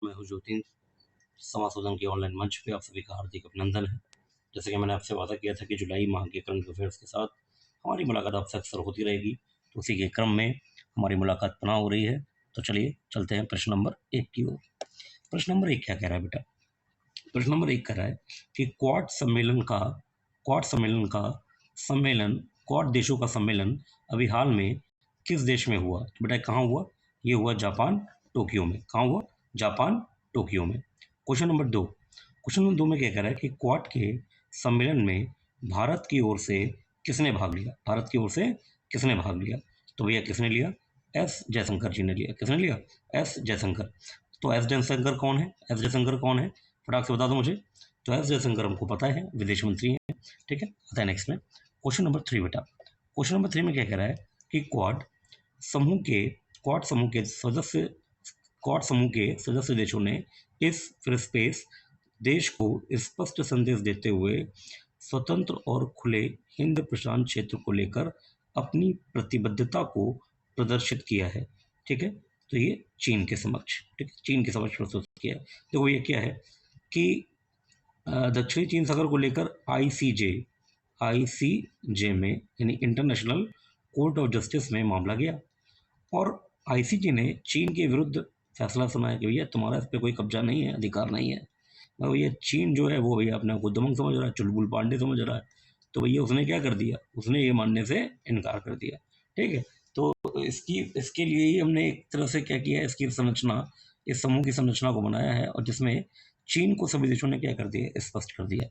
मैं हूँ ज्योतिन। समाशोधन के ऑनलाइन मंच पे आप सभी का हार्दिक अभिनंदन है। जैसे कि मैंने आपसे वादा किया था कि जुलाई माह के करंट अफेयर्स के साथ हमारी मुलाकात आपसे अक्सर होती रहेगी, तो उसी के क्रम में हमारी मुलाकात पुनः हो रही है। तो चलिए चलते हैं प्रश्न नंबर 1 की ओर। प्रश्न नंबर 1 क्या कह रहा है बेटा? प्रश्न नंबर 1 कह रहा है कि क्वाड देशों का सम्मेलन अभी हाल में किस देश में हुआ? तो बेटा कहाँ हुआ? ये हुआ जापान, टोक्यो में। कहाँ हुआ? जापान, टोक्यो में। क्वेश्चन नंबर 2 में क्या कह रहा है कि क्वाड के सम्मेलन में भारत की ओर से किसने भाग लिया? भारत की ओर से किसने भाग लिया? तो भैया किसने लिया? एस जयशंकर जी ने लिया। किसने लिया? एस जयशंकर। तो एस जयशंकर कौन है? एस जयशंकर कौन है? फटाक से बता दो मुझे। तो एस जयशंकर हमको पता है, विदेश मंत्री हैं। ठीक है, आता है नेक्स्ट में क्वेश्चन नंबर 3 बेटा। क्वेश्चन नंबर 3 में क्या कह रहा है कि क्वाड समूह के सदस्य देशों ने इस फिर स्पेस देश को स्पष्ट संदेश देते हुए स्वतंत्र और खुले हिंद प्रशांत क्षेत्र को लेकर अपनी प्रतिबद्धता को प्रदर्शित किया है। ठीक है, तो ये चीन के समक्ष, ठीक है, चीन के समक्ष प्रस्तुत किया है। तो ये क्या है कि दक्षिणी चीन सागर को लेकर आईसीजे में यानी इंटरनेशनल कोर्ट ऑफ जस्टिस में मामला गया और आईसीजे ने चीन के विरुद्ध फैसला सुनाया कि भैया तुम्हारा इस पर कोई कब्जा नहीं है, अधिकार नहीं है। भैया चीन जो है वो भैया अपने को दमंग समझ रहा है, चुलबुल पांडे समझ रहा है। तो भैया उसने क्या कर दिया? उसने ये मानने से इनकार कर दिया। ठीक है, तो इसके लिए ही हमने एक तरह से क्या किया है, इसकी संरचना, इस समूह की संरचना को बनाया है और जिसमें चीन को सभी देशों ने क्या कर दिया? स्पष्ट कर दिया।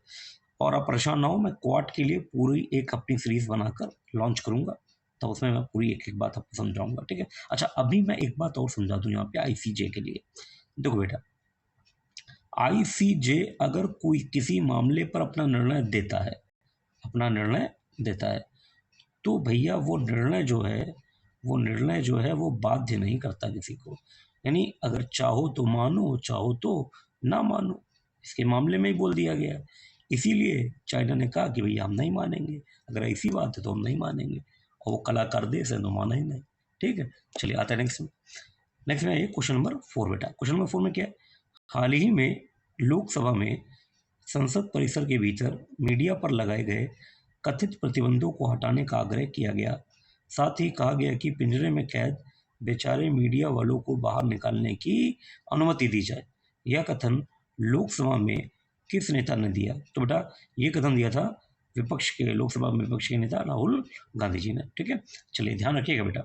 और आप परेशान ना हो, मैं क्वाड के लिए पूरी एक अपनी सीरीज बनाकर लॉन्च करूंगा, तो उसमें मैं पूरी एक एक बात आपको समझाऊंगा। ठीक है, अच्छा अभी मैं एक बात और समझा दूं यहाँ पे आईसीजे के लिए। देखो बेटा, आईसीजे अगर कोई किसी मामले पर अपना निर्णय देता है तो भैया वो निर्णय जो है वो बाध्य नहीं करता किसी को। यानी अगर चाहो तो मानो, चाहो तो ना मानो, इसके मामले में ही बोल दिया गया है। इसीलिए चाइना ने कहा कि भैया हम नहीं मानेंगे, अगर ऐसी बात है तो हम नहीं मानेंगे, और वो कलाकार देश है तो माना ही नहीं। ठीक है, चलिए आता है नेक्स्ट में ये क्वेश्चन नंबर 4 बेटा। क्वेश्चन नंबर 4 में क्या है? हाल ही में लोकसभा में संसद परिसर के भीतर मीडिया पर लगाए गए कथित प्रतिबंधों को हटाने का आग्रह किया गया। साथ ही कहा गया कि पिंजरे में कैद बेचारे मीडिया वालों को बाहर निकालने की अनुमति दी जाए। यह कथन लोकसभा में किस नेता ने दिया? तो बेटा ये कथन दिया था लोकसभा में विपक्ष के नेता राहुल गांधी जी ने। ठीक है, चलिए ध्यान रखिएगा बेटा।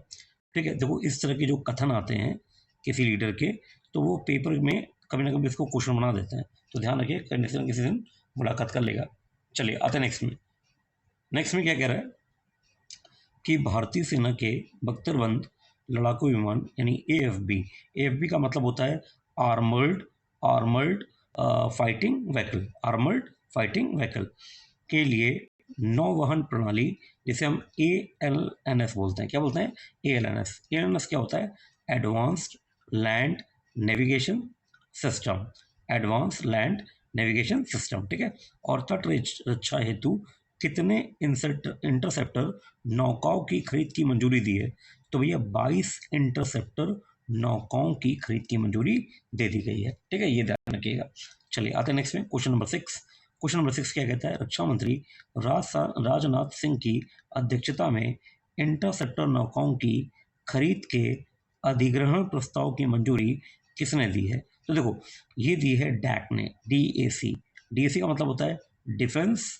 ठीक है, देखो इस तरह के जो कथन आते हैं किसी लीडर के, तो वो पेपर में कभी ना कभी इसको क्वेश्चन बना देते हैं, तो ध्यान रखिए, किसी दिन मुलाकात कर लेगा। चलिए आते हैं नेक्स्ट में क्या कह रहा है कि भारतीय सेना के बख्तरबंद लड़ाकू विमान यानी एएफबी का मतलब होता है आर्मर्ड फाइटिंग व्हीकल के लिए नौवहन प्रणाली, जिसे हम ALNS बोलते हैं। क्या बोलते हैं? ALNS क्या होता है? Advanced land navigation system. ठीक है, और तट रक्षा हेतु कितने इंटरसेप्टर नौकाओं की खरीद की मंजूरी दी है? तो भैया 22 इंटरसेप्टर नौकाओं की खरीद की मंजूरी दे दी गई है। ठीक है, ये ध्यान रखिएगा। चलिए आते हैं नेक्स्ट में क्वेश्चन नंबर 6 क्या कहता है? रक्षा मंत्री राजनाथ सिंह की अध्यक्षता में इंटरसेप्टर नौकाओं की खरीद के अधिग्रहण प्रस्ताव की मंजूरी किसने दी है? तो देखो ये दी है डैक ने, DAC का मतलब होता है डिफेंस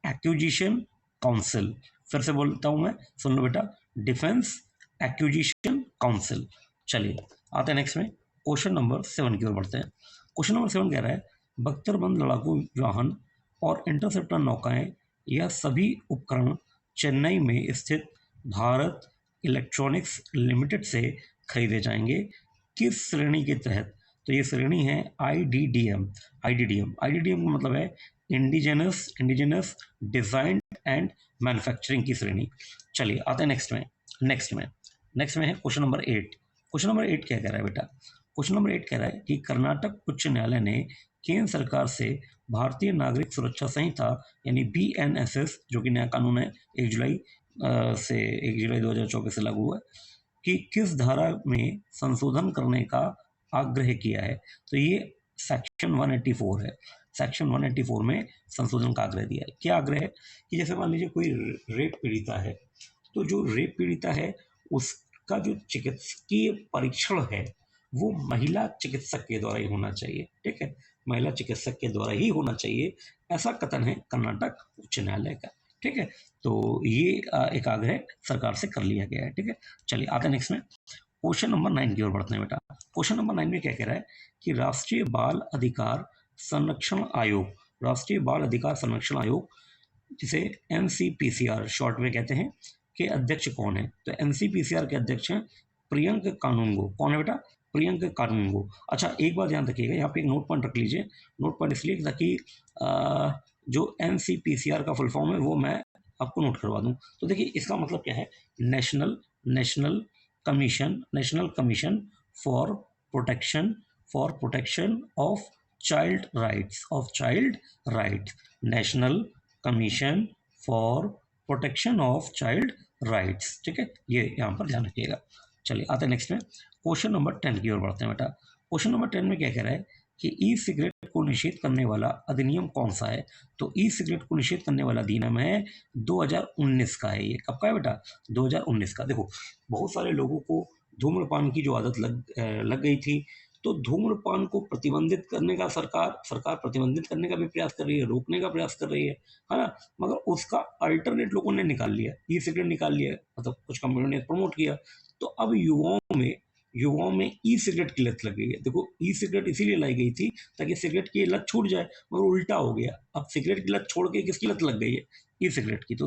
एक्विजिशन काउंसिल। फिर से बोलता हूं मैं, सुन लो बेटा, डिफेंस एक्विजिशन काउंसिल। चलिए आते हैं नेक्स्ट में क्वेश्चन नंबर 7 की ओर बढ़ते हैं। क्वेश्चन नंबर 7 कह रहा है बख्तरबंद लड़ाकू वाहन और इंटरसेप्टर नौकाएं, यह सभी उपकरण चेन्नई में स्थित भारत इलेक्ट्रॉनिक्स लिमिटेड से खरीदे जाएंगे। किस श्रेणी के तहत? तो ये श्रेणी है IDDM का मतलब है इंडिजिनस डिजाइन एंड मैन्युफैक्चरिंग की श्रेणी। चलिए आते हैं नेक्स्ट में है क्वेश्चन नंबर 8। क्वेश्चन नंबर 8 क्या कह रहा है बेटा? क्वेश्चन नंबर 8 कह रहा है कि कर्नाटक उच्च न्यायालय ने केंद्र सरकार से भारतीय नागरिक सुरक्षा संहिता यानी BNSS, जो कि नया कानून है 1 जुलाई 2024 से लागू हुआ है, कि किस धारा में संशोधन करने का आग्रह किया है। तो ये सेक्शन 184 है। सेक्शन 184 में संशोधन का आग्रह दिया है। क्या आग्रह है कि जैसे मान लीजिए कोई रेप पीड़िता है, तो जो रेप पीड़िता है उसका जो चिकित्सकीय परीक्षण है वो महिला चिकित्सक के द्वारा ही होना चाहिए। ठीक है, महिला चिकित्सक के द्वारा ही होना चाहिए, ऐसा कथन है कर्नाटक उच्च न्यायालय का। ठीक है, तो ये एक आग्रह सरकार से कर लिया गया है। ठीक है, चलिए आते हैं नेक्स्ट में। क्वेश्चन नंबर 9 की ओर बढ़ते हैं बेटा। क्वेश्चन नंबर 9 में क्या कह रहा है कि राष्ट्रीय बाल अधिकार संरक्षण आयोग, राष्ट्रीय बाल अधिकार संरक्षण आयोग जिसे एनसीपीसीआर शॉर्ट में कहते हैं, के अध्यक्ष कौन है? तो एनसीपीसीआर के अध्यक्ष हैं प्रियंक कानूनगो। कौन है बेटा? प्रियंक कानूनगो। अच्छा, एक बात ध्यान रखिएगा, यहाँ पे एक नोट पॉइंट रख लीजिए। नोट पॉइंट इसलिए ताकि जो एनसीपीसीआर का फुल फॉर्म है वो मैं आपको नोट करवा दूं। तो देखिए इसका मतलब क्या है, national national national commission for protection of child rights, national commission for protection of child rights. ठीक है, ये यहाँ पर ध्यान रखिएगा। चलिए आते हैं नेक्स्ट में। क्वेश्चन नंबर 10 की ओर बढ़ते हैं बेटा। क्वेश्चन नंबर 10 में क्या कह रहा है कि ई सिगरेट को निषेध करने वाला अधिनियम कौन सा है? तो ई सिगरेट को निषेध करने वाला अधिनियम है 2019 का है। ये कब का है बेटा? 2019 का। देखो बहुत सारे लोगों को धूम्रपान की जो आदत लग गई थी, तो धूम्रपान को प्रतिबंधित करने का सरकार प्रतिबंधित करने का भी प्रयास कर रही है, रोकने का प्रयास कर रही है ना, मगर उसका अल्टरनेट लोगों ने निकाल लिया, ई सिगरेट निकाल लिया, मतलब कुछ कंपनियों ने प्रमोट किया। तो अब युवाओं में ई सिगरेट की लत लग गई है। देखो ई सिगरेट इसीलिए लाई गई थी ताकि सिगरेट की लत छूट जाए, मगर उल्टा हो गया। अब सिगरेट की लत छोड़ के किसकी लत लग गई है? ई सिगरेट की। तो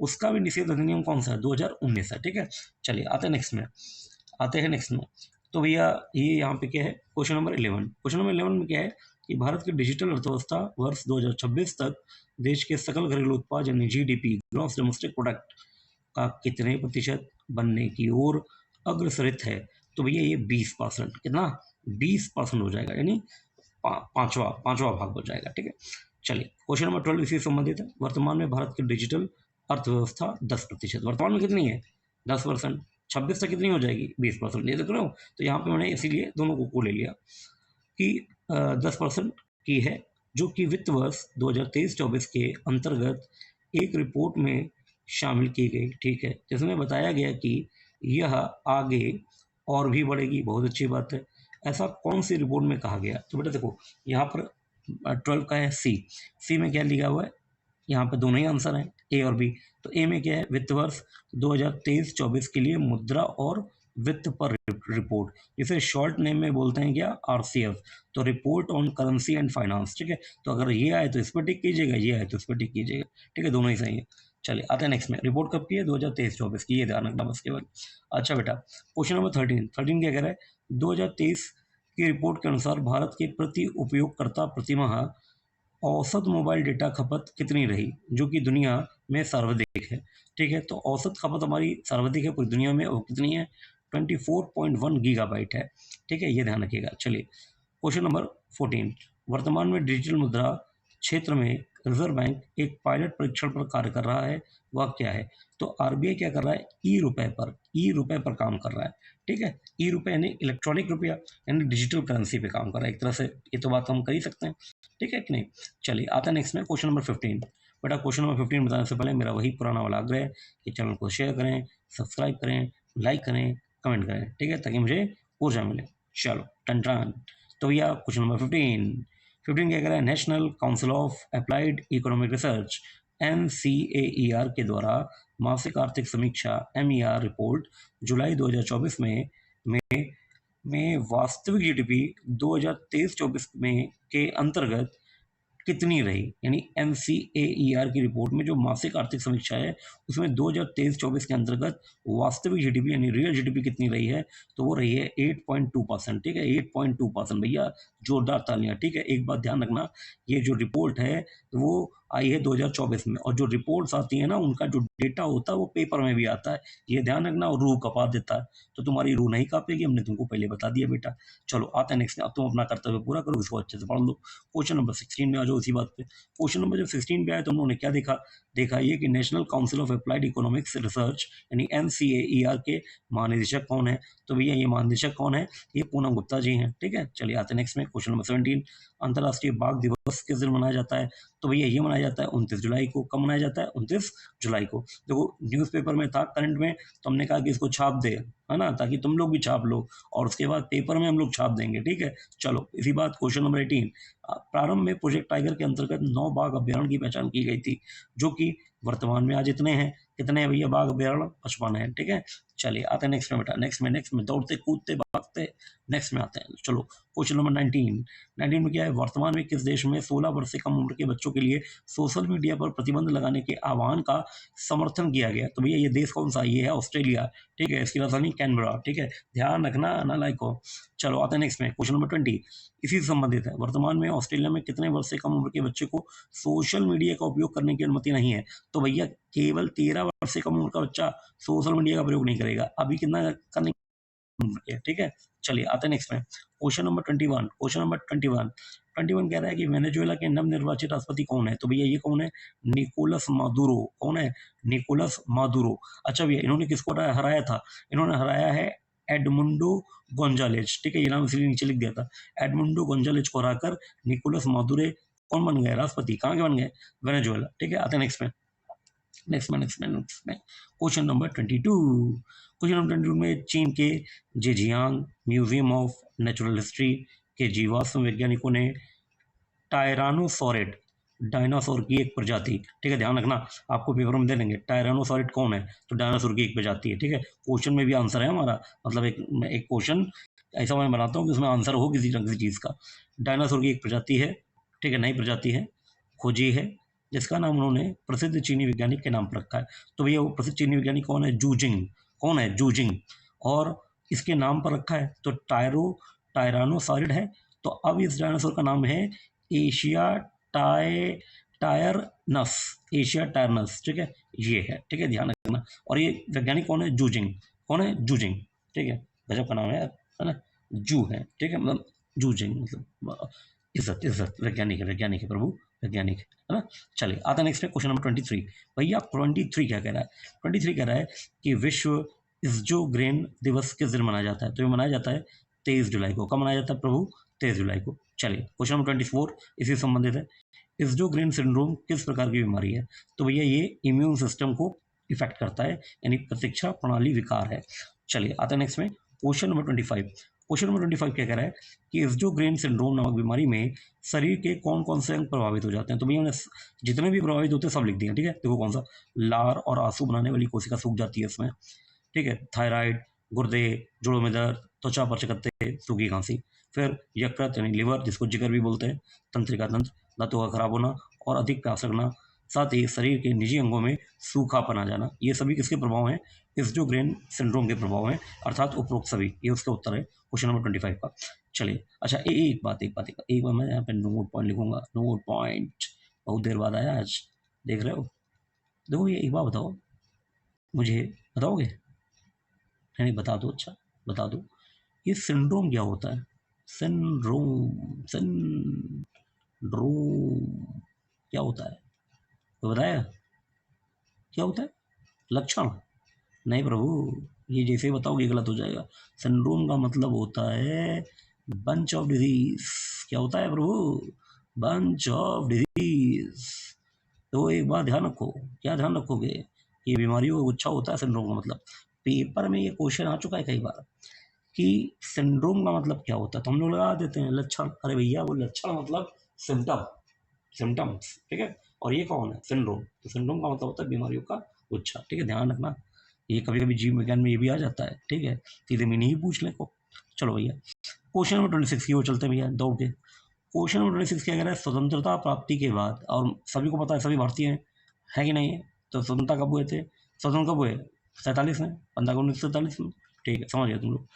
उसका भी निषेध अधिनियम कौन सा है? 2019 है। ठीक है, चलिए आते हैं नेक्स्ट में। तो भैया ये यहाँ पे क्या है, क्वेश्चन नंबर 11 में क्या है कि भारत की डिजिटल अर्थव्यवस्था वर्ष 2026 तक देश के सकल घरेलू उत्पाद यानी जीडीपी, ग्रॉस डोमेस्टिक प्रोडक्ट का कितने प्रतिशत बनने की ओर अग्रसरित है? तो भैया ये 20%, कितना? 20% हो जाएगा, यानी पांचवा भाग हो जाएगा। ठीक है, चलिए क्वेश्चन नंबर 12 इसी से संबंधित है। वर्तमान में भारत की डिजिटल अर्थव्यवस्था 10%, वर्तमान में कितनी है? 10%। 26 तक कितनी हो जाएगी? 20%। ये देख रहे हो, तो यहाँ पे मैंने इसीलिए दोनों को ले लिया कि 10% की है, जो कि वित्त वर्ष 2023-24 के अंतर्गत एक रिपोर्ट में शामिल की गई। ठीक है, जिसमें बताया गया कि यह आगे और भी बढ़ेगी। बहुत अच्छी बात है। ऐसा कौन सी रिपोर्ट में कहा गया? तो बेटा देखो यहाँ पर 12 का है सी में क्या लिखा हुआ है, यहाँ पे दोनों ही आंसर हैं, ए और बी। तो ए में क्या है, वित्त वर्ष 2023-24 के लिए मुद्रा और वित्त पर रिपोर्ट, जिसे शॉर्ट नेम में बोलते हैं क्या? आरसीएफ। तो report on currency and finance. ठीक है, तो अगर ये आए तो इस पर टिक कीजिएगा, ये आए तो इस पर टिक कीजिएगा। ठीक है, दोनों ही सही है। चलिए आते हैं नेक्स्ट में। रिपोर्ट कब की है? 2023-24 की, ये ध्यान रखना बस केवल। अच्छा बेटा, क्वेश्चन नंबर 13 क्या कह रहा है? 2023 की रिपोर्ट के अनुसार भारत के प्रति उपयोगकर्ता प्रतिमाह औसत मोबाइल डेटा खपत कितनी रही, जो कि दुनिया में सर्वाधिक है? ठीक है, तो औसत खपत हमारी सर्वाधिक है पूरी दुनिया में, और कितनी है? 24.1 गीगाबाइट है। ठीक है, ये ध्यान रखिएगा। चलिए क्वेश्चन नंबर 14। वर्तमान में डिजिटल मुद्रा क्षेत्र में रिजर्व बैंक एक पायलट परीक्षण पर कार्य कर रहा है, वह क्या है? तो आरबीआई क्या कर रहा है? ई रुपए पर काम कर रहा है। ठीक है, ई रुपए यानी इलेक्ट्रॉनिक रुपया, यानी डिजिटल करेंसी पे काम कर रहा है एक तरह से। ये तो बात हम कर ही सकते हैं, ठीक है कि नहीं? चलिए आता है नेक्स्ट में क्वेश्चन नंबर 15। बेटा क्वेश्चन नंबर 15 बताने से पहले मेरा वही पुराना वाला आग्रह है कि चैनल को शेयर करें, सब्सक्राइब करें, लाइक करें, कमेंट करें। ठीक है, ताकि मुझे ऊर्जा मिले। चलो टन। तो भैया क्वेश्चन नंबर 15 क्या कह रहा है? National council of applied economic research NCAER के द्वारा मासिक आर्थिक समीक्षा MER रिपोर्ट जुलाई 2024 में वास्तविक जीडीपी 2023-24 में के अंतर्गत कितनी रही? यानी NCAER की रिपोर्ट में जो मासिक आर्थिक समीक्षा है उसमें 2023-24 के अंतर्गत वास्तविक जीडीपी यानी रियल जीडीपी कितनी रही है? तो वो रही है 8.2%। ठीक है, 8.2%। भैया जोरदार तालियां। ठीक है, एक बात ध्यान रखना, ये जो रिपोर्ट है वो आई है 2024 में, और जो रिपोर्ट्स आती है ना उनका जो डेटा होता है वो पेपर में भी आता है, ये ध्यान रखना, और रूह कपा देता है। तो तुम्हारी रूह नहीं कापेगी, हमने तुमको पहले बता दिया बेटा। चलो आते हैं नेक्स्ट। अब तुम अपना कर्तव्य पूरा करो, इसको अच्छे से पढ़ लो। क्वेश्चन नंबर 16 में आ जाओ। चलो उसी बात पे। क्वेश्चन नंबर जब 16 पे आया तो हम लोगों ने क्या देखा ये कि national council of applied economics research यानी NCAER के महानिदेशक कौन है? तो भैया ये महानिदेशक कौन है? ये पूनम गुप्ता जी हैं। ठीक है, चलिए आते हैं नेक्स्ट में। क्वेश्चन नंबर 17, अंतर्राष्ट्रीय बाघ दिवस किस दिन मनाया जाता है? तो भैया ये मनाया जाता है 29 जुलाई को। कब मनाया जाता है? 29 जुलाई को। देखो न्यूज़पेपर में था करंट में, तो हमने कहा कि इसको छाप दे, है ना, ताकि तुम लोग भी छाप लो और उसके बाद पेपर में हम लोग छाप देंगे। ठीक है, चलो इसी बात। क्वेश्चन नंबर 18, प्रारंभ में प्रोजेक्ट टाइगर के अंतर्गत 9 बाघ अभ्यारण्य की पहचान की गई थी, जो कि वर्तमान में आज इतने हैं। कितने हैं भैया बाघ अभ्यारण्य? 55 है। ठीक है, चलिए आते हैं नेक्स्ट में बेटा। नेक्स्ट में दौड़ते कूदते भागते नेक्स्ट में आते हैं। चलो क्वेश्चन नंबर 19 में क्या है? वर्तमान में किस देश में 16 वर्ष से कम उम्र के बच्चों के लिए सोशल मीडिया पर प्रतिबंध लगाने के आह्वान का समर्थन किया गया? तो भैया ये देश कौन सा? ये है ऑस्ट्रेलिया। ठीक है, इसकी राजधानी कैनबरा। ठीक है, ध्यान रखना नालायक को। चलो आते हैं नेक्स्ट में। क्वेश्चन नंबर 20 इसी से संबंधित है। वर्तमान में ऑस्ट्रेलिया में कितने वर्ष से कम उम्र के बच्चे को सोशल मीडिया का उपयोग करने की अनुमति नहीं है? तो भैया केवल 13 वर्ष से कम उम्र का बच्चा सोशल मीडिया का प्रयोग नहीं करेगा। अभी कितना करने? ठीक है, चलिए आते हैं नेक्स्ट में। क्वेश्चन नंबर 21 कह रहा है कि वेनेजुएला के नवनिर्वाचित राष्ट्रपति कौन है? तो भैया ये कौन है? Nicolas Maduro. कौन है? Nicolas Maduro. अच्छा भैया इन्होंने किसको हराया था? इन्होंने हराया है एडमुंडो गोंजालेज। ठीक है, ये नाम इसलिए नीचे लिख दिया था। एडमुंडो गोंजालेज को हराकर निकोलस मादुरो कौन बन गए? राष्ट्रपति। कहाँ के बन गए? वेनेजुएला। ठीक है, आते हैं नेक्स्ट में। क्वेश्चन नंबर 22 में चीन के Zhejiang museum of natural history के जीवाश्म वैज्ञानिकों ने टायरानोसॉरिड डायनासोर की एक प्रजाति, ठीक है ध्यान रखना, आपको पेपर में दे देंगे टायरानोसॉरिड कौन है, तो डायनासोर की एक प्रजाति है। ठीक है, क्वेश्चन में भी आंसर है हमारा, मतलब एक क्वेश्चन ऐसा मैं बनाता हूँ कि उसमें आंसर हो किसी चीज़ का। डायनासोर की एक प्रजाति है, ठीक है, नई प्रजाति है, खोजी है, जिसका नाम उन्होंने प्रसिद्ध चीनी वैज्ञानिक के नाम पर रखा है। तो भैया वो प्रसिद्ध चीनी वैज्ञानिक कौन है? जूजिंग। कौन है? जूजिंग। और इसके नाम पर रखा है तो टायरानोसॉरिड है। तो अब इस डायनासोर का नाम है एशिया टायरनस। एशिया टायरनस। ठीक है, ये है। ठीक है, ध्यान रखना। और ये वैज्ञानिक कौन है? जूजिंग। कौन है? जूजिंग। ठीक है, गजब का नाम है ना, जू है। ठीक है, मतलब जूजिंग मतलब इज्जत वैज्ञानिक है प्रभु, वैज्ञानिक है ना। चलिए आता नेक्स्ट है क्वेश्चन नंबर 23। भैया 23 क्या कह रहा है? 23 कह रहा है कि विश्व इस्जोग्रेन दिवस किस दिन मनाया जाता है? तो ये मनाया जाता है 23 जुलाई को। कब मनाया जाता है प्रभु? 23 जुलाई को। चलिए क्वेश्चन नंबर 24 इसी से संबंधित है। इस्जोग्रेन सिंड्रोम किस प्रकार की बीमारी है? तो भैया ये इम्यून सिस्टम को इफेक्ट करता है, यानी प्रतिरक्षा प्रणाली विकार है। चलिए आते हैं नेक्स्ट में क्वेश्चन नंबर 25। क्वेश्चन नंबर 25 क्या कह रहा है कि इस्जोग्रेन सिंड्रोम नामक बीमारी में शरीर के कौन कौन से अंग प्रभावित हो जाते हैं? तो भैया उन्हें जितने भी प्रभावित होते हैं सब लिख दिए। ठीक है, देखो कौन सा, लार और आंसू बनाने वाली कोशिका सूख जाती है इसमें। ठीक है, थायराइड, गुर्दे, जोड़ों में दर्द, त्वचा पर चकत्ते, सूखी खांसी। फिर यकृत यानी लिवर, जिसको जिगर भी बोलते हैं, तंत्रिका तंत्र, दांतों का खराब होना और अधिक प्यास लगना, साथ ही शरीर के निजी अंगों में सूखापन आ जाना। ये सभी किसके प्रभाव हैं? इस्जोग्रेन सिंड्रोम के प्रभाव हैं, अर्थात उपरोक्त सभी। ये उसका उत्तर है क्वेश्चन नंबर 25 का। चलिए अच्छा, एक बात मैं यहाँ पे नोट पॉइंट लिखूंगा। नोट पॉइंट बहुत देर बाद आया आज, देख रहे हो। देखो ये एक बात बताओ, मुझे बताओगे? नहीं बता दो। अच्छा बता दो, ये सिंड्रोम क्या होता है? सिंड्रोम क्या होता है? तो बताया क्या होता है? लक्षण? नहीं प्रभु, ये जैसे ही बताओगे गलत हो जाएगा। सिंड्रोम का मतलब होता है बंच ऑफ डिजीज। क्या होता है प्रभु? Bunch of disease. तो एक बात ध्यान रखो। क्या ध्यान रखोगे? ये बीमारियों का गुच्छा होता है सिंड्रोम का मतलब। पेपर में ये क्वेश्चन आ चुका है कई बार कि सिंड्रोम का मतलब क्या होता है, तो हम लोग लगा देते हैं लक्षण। अरे भैया वो लक्षण मतलब सिम्टम्स। ठीक है, और ये कौन है? सिंड्रोम। तो सिंड्रोम का मतलब होता है बीमारियों का गुच्छा। ठीक है, ध्यान रखना। ये कभी कभी जीव विज्ञान में ये भी आ जाता है। ठीक है, सीधे मीनिंग ही पूछ ले को। चलो भैया क्वेश्चन नंबर 26 की ओर चलते हैं भैया दौड़ के। क्वेश्चन नंबर 26 क्या कह रहा है? स्वतंत्रता प्राप्ति के बाद, और सभी को पता है सभी भारतीय हैं, है कि नहीं है? तो स्वतंत्रता कब हुए थे? स्वतंत्र कब हुए? 47 में, 15/1947 में। ठीक है, समझ गए तुम लोग।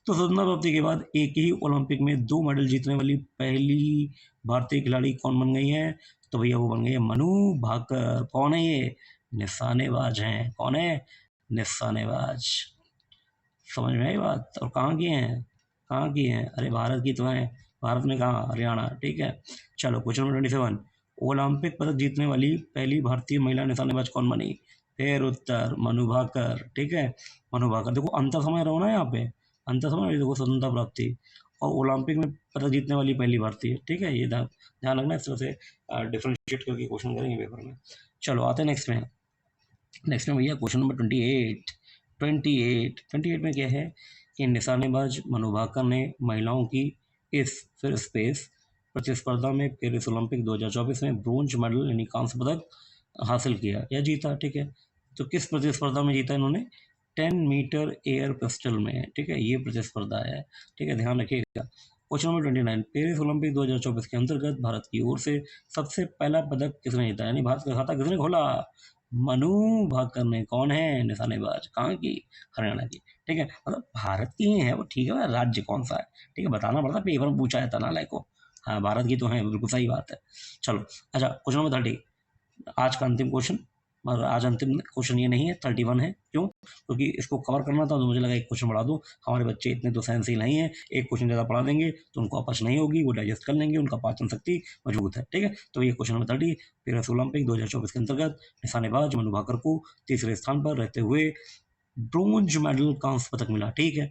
तो स्वतंत्रता प्राप्ति के बाद एक ही ओलंपिक में 2 मेडल जीतने वाली पहली भारतीय खिलाड़ी कौन बन गई है? तो भैया वो बन गई है मनु भाकर। कौन है ये? निशानेबाज हैं। कौन है? निशानेबाज। समझ में आई बात? और कहाँ की हैं? कहाँ की हैं? अरे भारत की तो हैं। भारत में कहाँ? हरियाणा। ठीक है, चलो क्वेश्चन नंबर 27। ओलंपिक पदक जीतने वाली पहली भारतीय महिला निशानेबाज कौन बनी? फिर उत्तर मनु भाकर, ठीक है, मनु भाकर। देखो अंतर समय रहो ना यहाँ पे, अंतर समय देखो, स्वतंत्रता प्राप्ति और ओलंपिक में पदक जीतने वाली पहली भारतीय, ठीक है, ये ध्यान ध्यान रखना, इस तरह से डिफ्रेंशिएट करके क्वेश्चन करेंगे पेपर में। चलो आते हैं नेक्स्ट में। नेक्स्ट में भैया क्वेश्चन नंबर 28 में क्या है कि निशानेबाज मनु भाकर ने महिलाओं की इस फिर स्पेस प्रतिस्पर्धा में पेरिस ओलंपिक 2024 में ब्रोंज मेडल यानी कांस्य पदक हासिल किया या जीता, ठीक है। तो किस प्रतिस्पर्धा में जीता इन्होंने? 10 मीटर एयर पिस्टल में, ठीक है, ये प्रतिस्पर्धा है, ठीक है, ध्यान रखिएगा। क्वेश्चन नंबर 29, पेरिस ओलंपिक 2024 के अंतर्गत भारत की ओर से सबसे पहला पदक किसने जीता, यानी भारत का खाता किसने खोला? मनु भाकर ने। कौन है निशानेबाज, कहाँ की? हरियाणा की, ठीक है, मतलब भारत की ही है वो, ठीक है, राज्य कौन सा है, ठीक है, बताना पड़ता, पेपर में पूछा जाता ना लाइक को। हाँ भारत की तो है, बिल्कुल सही बात है। चलो अच्छा, क्वेश्चन नंबर 30, आज का अंतिम क्वेश्चन, मगर आज अंतिम क्वेश्चन ये नहीं है, 31 है। क्यों? क्योंकि इसको कवर करना था तो मुझे लगा एक क्वेश्चन बढ़ा दूं। हमारे बच्चे इतने तो सहनशील नहीं है, एक क्वेश्चन ज़्यादा पढ़ा देंगे तो उनको अपच नहीं होगी, वो डाइजेस्ट कर लेंगे, उनका पाचन शक्ति मजबूत है, ठीक है। तो ये क्वेश्चन नंबर 30, पेरिस ओलंपिक 2024 के अंतर्गत निशानेबाज मनु भाकर को तीसरे स्थान पर रहते हुए ब्रोंज मेडल कांस्य पदक मिला, ठीक है।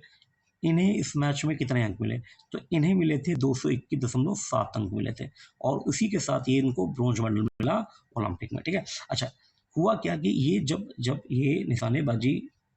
इन्हें इस मैच में कितने अंक मिले? तो इन्हें मिले थे 221.7 अंक मिले थे, और उसी के साथ ये इनको ब्रोंज मेडल मिला ओलंपिक में, ठीक है। अच्छा, हुआ क्या कि ये जब जब ये निशानेबाजी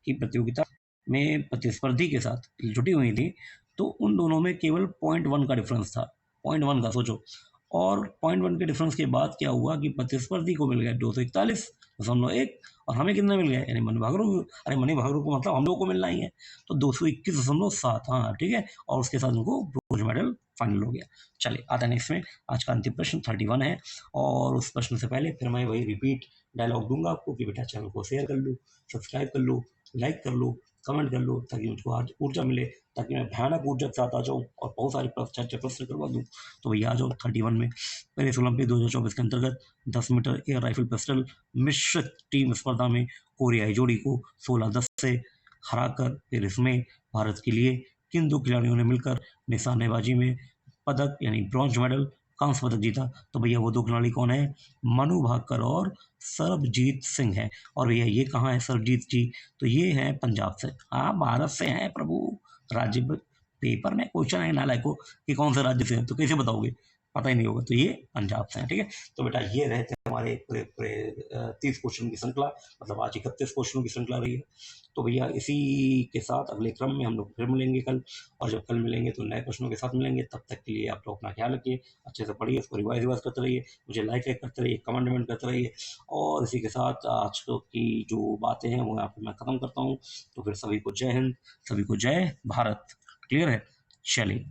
की प्रतियोगिता में प्रतिस्पर्धी के साथ जुटी हुई थी, तो उन दोनों में केवल 0.1 का डिफरेंस था, 0.1 का, सोचो। और 0.1 के डिफरेंस के बाद क्या हुआ कि प्रतिस्पर्धी को मिल गया 241.1 और हमें कितने मिल गए, यानी मनु भाकरों को, अरे मनु भाकरों को मतलब हम लोग को मिलना ही है, तो 221.7, हाँ ठीक है, और उसके साथ उनको ब्रोंज मेडल फाइनल हो गया। चलिए आता है नेक्स्ट में, आज का अंतिम प्रश्न 31 है, और उस प्रश्न से पहले फिर मैं वही रिपीट डायलॉग दूंगा आपको कि बेटा चैनल को शेयर कर लो, सब्सक्राइब कर लो, लाइक कर लो, कमेंट कर लो, ताकि मुझको आज ऊर्जा मिले, ताकि मैं भयानक ऊर्जा के साथ आ जाऊँ और बहुत सारे अच्छे प्रश्न करवा दूँ। तो भैया आ जाओ 31 में। पेरिस ओलंपिक 2024 के अंतर्गत 10 मीटर एयर राइफल पिस्टल मिश्रित टीम स्पर्धा में कोरियाई जोड़ी को 16-10 से हराकर पेरिस में भारत के लिए किन दो खिलाड़ियों ने मिलकर निशानेबाजी में पदक यानी ब्रॉन्ज मेडल कांस्य पदक जीता? तो भैया वो दो खिलाड़ी कौन है? मनु भाकर और सरबजीत सिंह है। और भैया ये कहाँ है सरबजीत जी? तो ये है पंजाब से, हाँ भारत से हैं प्रभु। राज्य पेपर में क्वेश्चन है नालायक को कि कौन से राज्य से है, तो कैसे बताओगे, पता ही नहीं होगा, तो ये पंजाब से है, ठीक है। तो बेटा ये रहते हैं हमारे पूरे पूरे 30 क्वेश्चन की श्रृंखला, मतलब आज 31 क्वेश्चनों की श्रृंखला रही है। तो भैया इसी के साथ अगले क्रम में हम लोग फिर मिलेंगे कल, और जब कल मिलेंगे तो नए प्रश्नों के साथ मिलेंगे। तब तक के लिए आप लोग अपना ख्याल रखिए, अच्छे से पढ़िए, उसको रिवाइज करते रहिए, मुझे लाइक करते रहिए, कमेंट करते रहिए, और इसी के साथ आज की जो बातें हैं वो मैं ख़त्म करता हूँ। तो फिर सभी को जय हिंद, सभी को जय भारत। क्लियर है? चलिए।